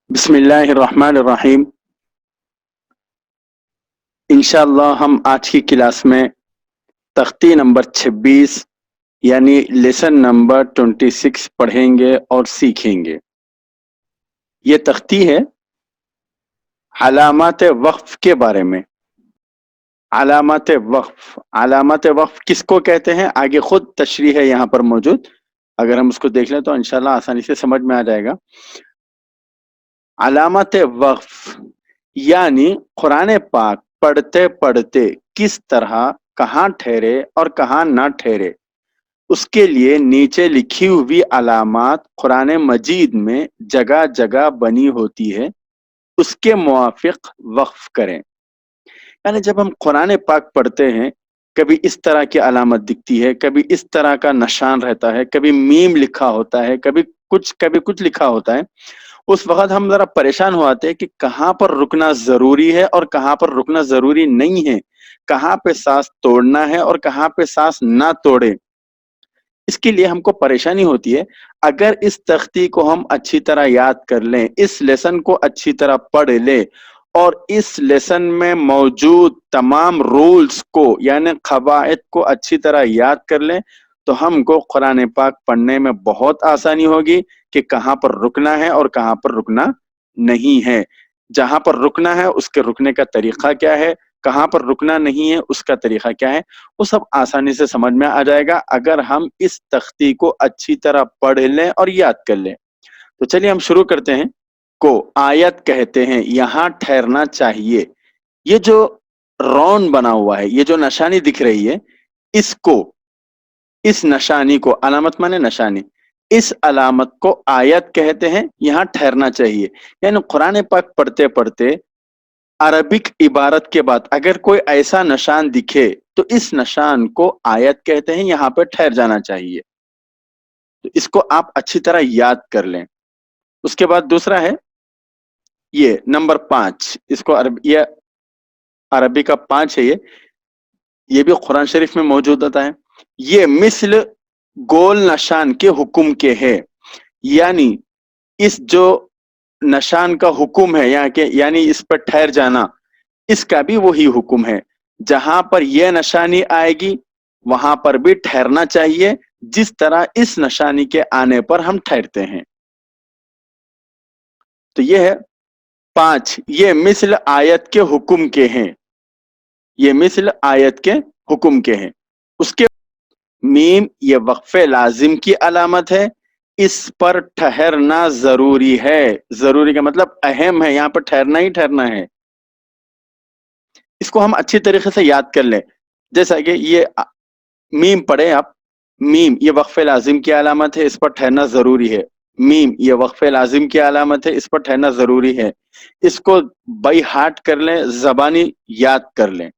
بسم اللہ الرحمن الرحیم۔ انشاءاللہ ہم آج کی کلاس میں تختی نمبر 26 یعنی لیسن نمبر 26 پڑھیں گے اور سیکھیں گے۔ یہ تختی ہے علامات وقف کے بارے میں۔ علامات وقف کس کو کہتے ہیں آگے خود تشریح ہے یہاں پر موجود، اگر ہم اس کو دیکھ لیں تو انشاءاللہ آسانی سے سمجھ میں آ جائے گا۔ علامات وقف یعنی قرآن پاک پڑھتے پڑھتے کس طرح کہاں ٹھہرے اور کہاں نہ ٹھہرے، اس کے لیے نیچے لکھی ہوئی علامات قرآن مجید میں جگہ جگہ بنی ہوتی ہے، اس کے موافق وقف کریں۔ یعنی جب ہم قرآن پاک پڑھتے ہیں کبھی اس طرح کی علامت دکھتی ہے، کبھی اس طرح کا نشان رہتا ہے، کبھی میم لکھا ہوتا ہے، کبھی کچھ لکھا ہوتا ہے، اس وقت ہم ذرا پریشان ہو آتے ہیں کہ کہاں پر رکنا ضروری ہے اور کہاں پر رکنا ضروری نہیں ہے، کہاں پہ سانس توڑنا ہے اور کہاں پہ سانس نہ توڑے۔ اس کے لیے ہم کو پریشانی ہوتی ہے۔ اگر اس تختی کو ہم اچھی طرح یاد کر لیں، اس لیسن کو اچھی طرح پڑھ لیں اور اس لیسن میں موجود تمام رولز کو یعنی قواعد کو اچھی طرح یاد کر لیں تو ہم کو قرآن پاک پڑھنے میں بہت آسانی ہوگی کہ کہاں پر رکنا ہے اور کہاں پر رکنا نہیں ہے، جہاں پر رکنا ہے اس کے رکنے کا طریقہ کیا ہے، کہاں پر رکنا نہیں ہے اس کا طریقہ کیا ہے، وہ سب آسانی سے سمجھ میں آ جائے گا اگر ہم اس تختی کو اچھی طرح پڑھ لیں اور یاد کر لیں۔ تو چلیے ہم شروع کرتے ہیں۔ کو آیت کہتے ہیں، یہاں ٹھہرنا چاہیے۔ یہ جو رون بنا ہوا ہے، یہ جو نشانی دکھ رہی ہے، اس نشانی کو، علامت مانے نشانی، اس علامت کو آیت کہتے ہیں، یہاں ٹھہرنا چاہیے۔ یعنی قرآن پاک پڑھتے پڑھتے عربک عبارت کے بعد اگر کوئی ایسا نشان دکھے تو اس نشان کو آیت کہتے ہیں، یہاں پہ ٹھہر جانا چاہیے۔ تو اس کو آپ اچھی طرح یاد کر لیں۔ اس کے بعد دوسرا ہے یہ نمبر 5، اس کو یہ عربی کا 5 ہے، یہ بھی قرآن شریف میں موجود ہوتا ہے۔ یہ مثل گول نشان کے حکم کے ہے، یعنی اس جو نشان کا حکم ہے یعنی اس پر ٹھہر جانا، اس کا بھی وہی حکم ہے۔ جہاں پر یہ نشانی آئے گی وہاں پر بھی ٹھہرنا چاہیے، جس طرح اس نشانی کے آنے پر ہم ٹھہرتے ہیں۔ تو یہ ہے 5، یہ مثل آیت کے حکم کے ہیں، یہ مثل آیت کے حکم کے ہیں۔ اس کے میم، یہ وقف لازم کی علامت ہے، اس پر ٹھہرنا ضروری ہے۔ ضروری کا مطلب اہم ہے، یہاں پر ٹھہرنا ہی ٹھہرنا ہے۔ اس کو ہم اچھی طریقے سے یاد کر لیں، جیسا کہ یہ میم پڑھے آپ، میم یہ وقف لازم کی علامت ہے، اس پر ٹھہرنا ضروری ہے۔ میم یہ وقف لازم کی علامت ہے، اس پر ٹھہرنا ضروری ہے۔ اس کو بائی ہارٹ کر لیں، زبانی یاد کر لیں۔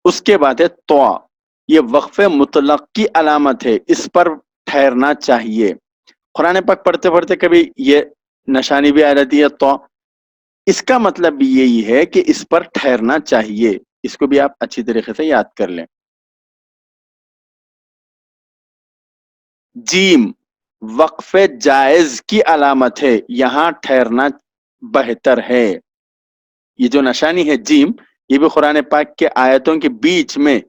اس کے بعد ہے تو، یہ وقف مطلق کی علامت ہے، اس پر ٹھہرنا چاہیے۔ قرآن پاک پڑھتے پڑھتے کبھی یہ نشانی بھی آ جاتی ہے تو، اس کا مطلب بھی یہی ہے کہ اس پر ٹھہرنا چاہیے۔ اس کو بھی آپ اچھی طریقے سے یاد کر لیں۔ جیم وقف جائز کی علامت ہے، یہاں ٹھہرنا بہتر ہے۔ یہ جو نشانی ہے جیم، یہ بھی قرآن پاک کے آیتوں کے بیچ میں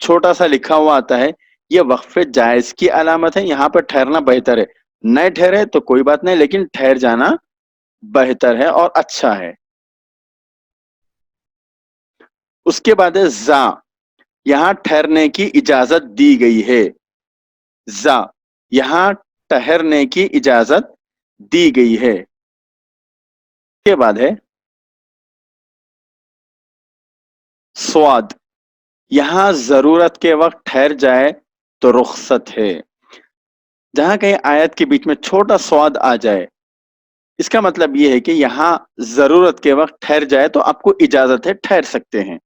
چھوٹا سا لکھا ہوا آتا ہے، یہ وقف جائز کی علامت ہے، یہاں پہ ٹھہرنا بہتر ہے۔ نہ ٹھہرے تو کوئی بات نہیں، لیکن ٹھہر جانا بہتر ہے اور اچھا ہے۔ اس کے بعد ہے زا، یہاں ٹھہرنے کی اجازت دی گئی ہے۔ زا، یہاں ٹھہرنے کی اجازت دی گئی ہے۔ اس کے بعد ہے سواد، یہاں ضرورت کے وقت ٹھہر جائے تو رخصت ہے۔ جہاں کہیں آیت کے بیچ میں چھوٹا سواد آ جائے، اس کا مطلب یہ ہے کہ یہاں ضرورت کے وقت ٹھہر جائے تو آپ کو اجازت ہے، ٹھہر سکتے ہیں۔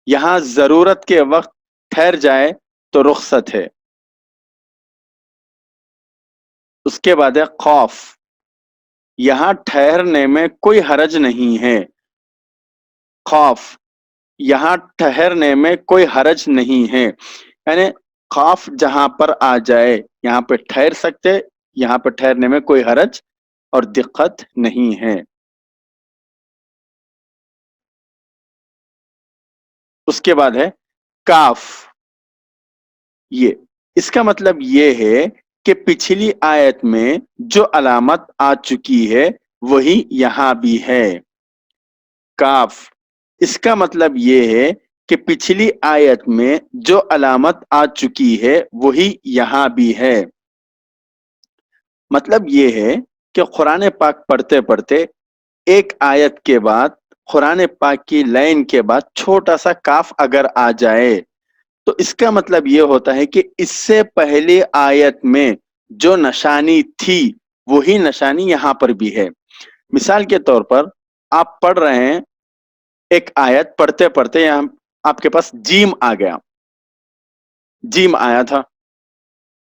یہاں ضرورت کے وقت ٹھہر جائے تو رخصت ہے۔ اس کے بعد ہے خوف، یہاں ٹھہرنے میں کوئی حرج نہیں ہے۔ خوف، یہاں ٹھہرنے میں کوئی حرج نہیں ہے، یعنی خوف جہاں پر آ جائے یہاں پہ ٹھہر سکتے، یہاں پہ ٹھہرنے میں کوئی حرج اور دقت نہیں ہے. اس کے بعد ہے کاف. یہ اس کا مطلب یہ ہے کہ پچھلی آیت میں جو علامت آ چکی ہے وہی یہاں بھی ہے. کاف اس کا مطلب یہ ہے کہ پچھلی آیت میں جو علامت آ چکی ہے وہی یہاں بھی ہے. مطلب یہ ہے کہ قرآن پاک پڑھتے پڑھتے ایک آیت کے بعد قرآن پاک کی لائن کے بعد چھوٹا سا کاف اگر آ جائے تو اس کا مطلب یہ ہوتا ہے کہ اس سے پہلے آیت میں جو نشانی تھی وہی نشانی یہاں پر بھی ہے. مثال کے طور پر آپ پڑھ رہے ہیں ایک آیت پڑھتے پڑھتے یہاں آپ کے پاس جیم آ گیا, جیم آیا تھا,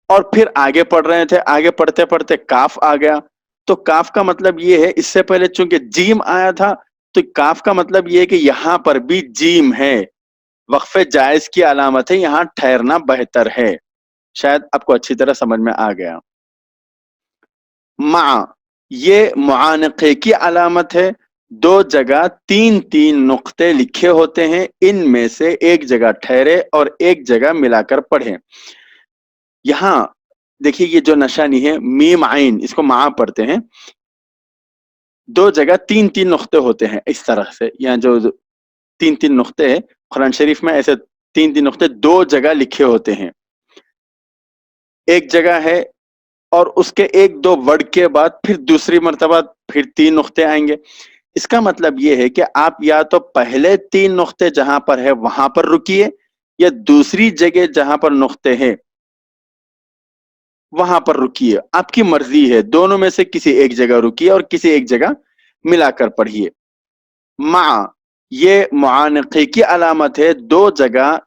اور پھر آگے پڑھ رہے تھے, آگے پڑھتے پڑھتے کاف آ گیا. تو کاف کا مطلب یہ ہے, اس سے پہلے چونکہ جیم آیا تھا تو کاف کا مطلب یہ ہے کہ یہاں پر بھی جیم ہے. وقف جائز کی علامت ہے, یہاں ٹھہرنا بہتر ہے. شاید آپ کو اچھی طرح سمجھ میں آ گیا. مع یہ معانقے کی علامت ہے. دو جگہ تین تین نقطے لکھے ہوتے ہیں, ان میں سے ایک جگہ ٹھہرے اور ایک جگہ ملا کر پڑھیں. یہاں دیکھیے یہ جو نشانی ہے میم عین, اس کو مع پڑھتے ہیں. دو جگہ تین تین نقطے ہوتے ہیں اس طرح سے, یہاں جو تین تین نقطے ہیں قرآن شریف میں ایسے تین تین نقطے دو جگہ لکھے ہوتے ہیں. ایک جگہ ہے اور اس کے ایک دو ورڈ کے بعد پھر دوسری مرتبہ پھر تین نقطے آئیں گے. اس کا مطلب یہ ہے کہ آپ یا تو پہلے تین نقطے جہاں پر ہے وہاں پر رکیے, یا دوسری جگہ جہاں پر نقطے ہیں وہاں پر رکیے. آپ کی مرضی ہے, دونوں میں سے کسی ایک جگہ رکیے اور کسی ایک جگہ ملا کر پڑھیے. مع یہ معانقے کی علامت ہے, دو جگہ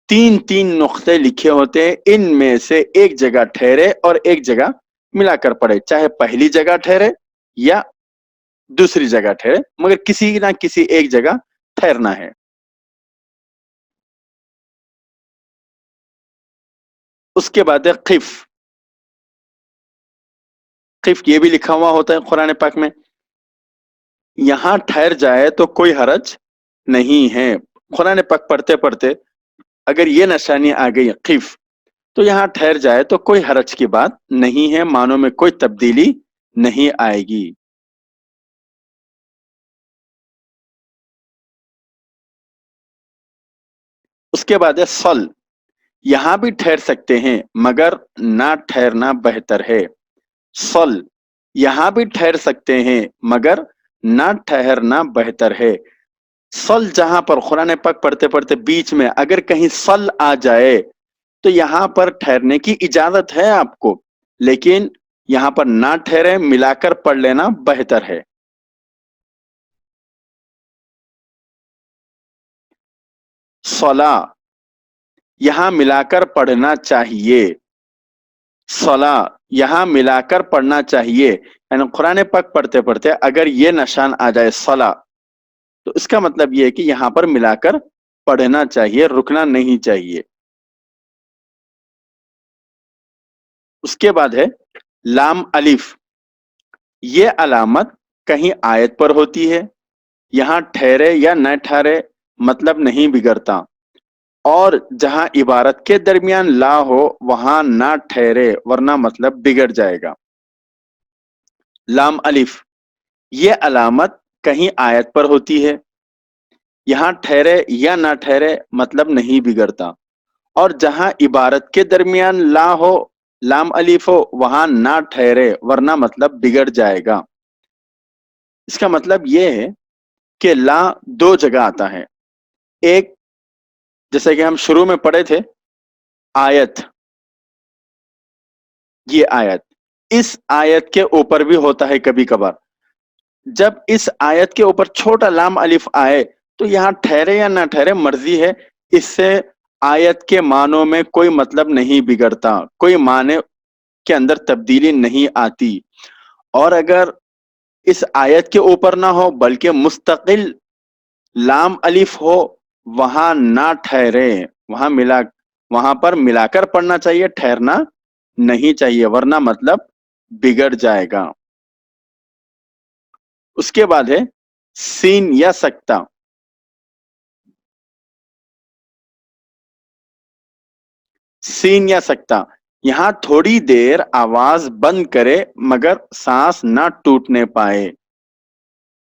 تین تین نقطے لکھے ہوتے ہیں, ان میں سے ایک جگہ ٹھہرے اور ایک جگہ ملا کر پڑھے, چاہے پہلی جگہ ٹھہرے یا دوسری جگہ ٹھہرے, مگر کسی نہ کسی ایک جگہ ٹھہرنا ہے. اس کے بعد ہے خف. خف یہ بھی لکھا ہوا ہوتا ہے قرآن پاک میں. یہاں ٹھہر جائے تو کوئی حرج نہیں ہے. قرآن پاک پڑھتے پڑھتے اگر یہ نشانی آ گئی خف, تو یہاں ٹھہر جائے تو کوئی حرج کی بات نہیں ہے, معنوں میں کوئی تبدیلی نہیں آئے گی. اس کے بعد ہے صل. یہاں بھی ٹھہر سکتے ہیں مگر نہ ٹھہرنا بہتر ہے. صل یہاں بھی ٹھہر سکتے ہیں مگر نہ ٹھہرنا بہتر ہے. صل جہاں پر قرآن پاک پڑھتے پڑھتے بیچ میں اگر کہیں صل آ جائے تو یہاں پر ٹھہرنے کی اجازت ہے آپ کو, لیکن یہاں پر نہ ٹھہرے, ملا کر پڑھ لینا بہتر ہے. صلا یہاں ملا کر پڑھنا چاہیے. صلا یہاں ملا کر پڑھنا چاہیے, یعنی قرآن پاک پڑھتے پڑھتے اگر یہ نشان آ جائے صلا, تو اس کا مطلب یہ ہے کہ یہاں پر ملا کر پڑھنا چاہیے, رکنا نہیں چاہیے. اس کے بعد ہے لام الف. یہ علامت کہیں آیت پر ہوتی ہے, یہاں ٹھہرے یا نہ ٹھہرے مطلب نہیں بگڑتا, اور جہاں عبارت کے درمیان لا ہو وہاں نہ ٹھہرے ورنہ مطلب بگڑ جائے گا. لام الف یہ علامت کہیں آیت پر ہوتی ہے, یہاں ٹھہرے یا نہ ٹھہرے مطلب نہیں بگڑتا, اور جہاں عبارت کے درمیان لا ہو, لام الف ہو, وہاں نہ ٹھہرے ورنہ مطلب بگڑ جائے گا. اس کا مطلب یہ ہے کہ لا دو جگہ آتا ہے. ایک جیسے کہ ہم شروع میں پڑھے تھے آیت, یہ آیت, اس آیت کے اوپر بھی ہوتا ہے کبھی کبھار. جب اس آیت کے اوپر چھوٹا لام الف آئے تو یہاں ٹھہرے یا نہ ٹھہرے مرضی ہے, اس سے آیت کے معنوں میں کوئی مطلب نہیں بگڑتا, کوئی معنی کے اندر تبدیلی نہیں آتی. اور اگر اس آیت کے اوپر نہ ہو بلکہ مستقل لام الف ہو, وہاں نہ ٹھہرے, وہاں پر ملا کر پڑھنا چاہیے, ٹھہرنا نہیں چاہیے ورنہ مطلب بگڑ جائے گا. اس کے بعد ہے سین یا سکتا. سین یا سکتا, یہاں تھوڑی دیر آواز بند کرے مگر سانس نہ ٹوٹنے پائے.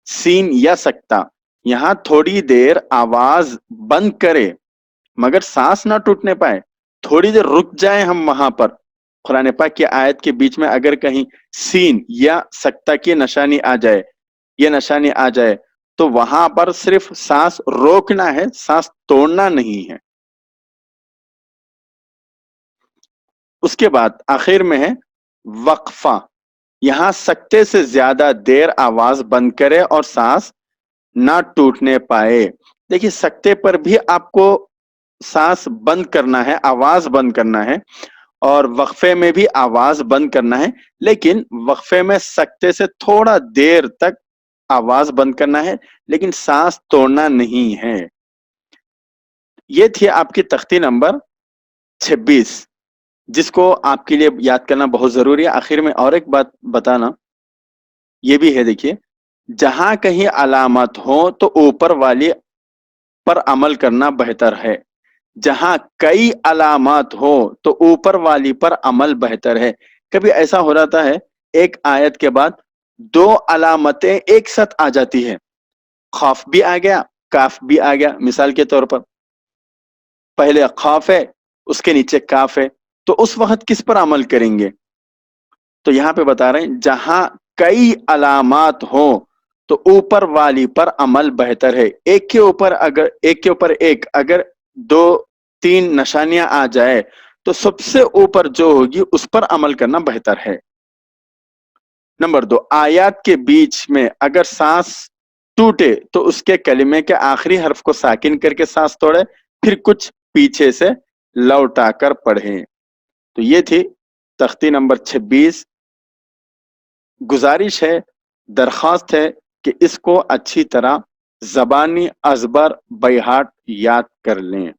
سین یا سکتا, یہاں تھوڑی دیر آواز بند کرے مگر سانس نہ ٹوٹنے پائے. تھوڑی دیر رک جائیں ہم وہاں پر. قرآن پاک کی آیت کے بیچ میں اگر کہیں سین یا سکتا کی نشانی آ جائے, یہ نشانی آ جائے, تو وہاں پر صرف سانس روکنا ہے, سانس توڑنا نہیں ہے. اس کے بعد آخر میں ہے وقفہ, یہاں سکتے سے زیادہ دیر آواز بند کرے اور سانس نہ ٹوٹنے پائے. دیکھیے سکتے پر بھی آپ کو سانس بند کرنا ہے, آواز بند کرنا ہے, اور وقفے میں بھی آواز بند کرنا ہے, لیکن وقفے میں سکتے سے تھوڑا دیر تک آواز بند کرنا ہے لیکن سانس توڑنا نہیں ہے. یہ تھی آپ کی تختی نمبر 26 جس کو آپ کے لیے یاد کرنا بہت ضروری ہے. آخر میں اور ایک بات بتانا یہ بھی ہے, دیکھیے جہاں کہیں علامت ہو تو اوپر والی پر عمل کرنا بہتر ہے. جہاں کئی علامات ہو تو اوپر والی پر عمل بہتر ہے. کبھی ایسا ہو جاتا ہے ایک آیت کے بعد دو علامتیں ایک ساتھ آ جاتی ہے, خوف بھی آ گیا کاف بھی آ گیا. مثال کے طور پر پہلے خوف ہے, اس کے نیچے کاف ہے, تو اس وقت کس پر عمل کریں گے؟ تو یہاں پہ بتا رہے ہیں جہاں کئی علامات ہوں تو اوپر والی پر عمل بہتر ہے. ایک کے اوپر ایک اگر 2-3 نشانیاں آ جائے تو سب سے اوپر جو ہوگی اس پر عمل کرنا بہتر ہے. نمبر 2, آیات کے بیچ میں اگر سانس ٹوٹے تو اس کے کلمے کے آخری حرف کو ساکن کر کے سانس توڑے, پھر کچھ پیچھے سے لوٹا کر پڑھیں. تو یہ تھی تختی نمبر 26. گزارش ہے, درخواست ہے کہ اس کو اچھی طرح زبانی ازبر بائہاٹ یاد کر لیں.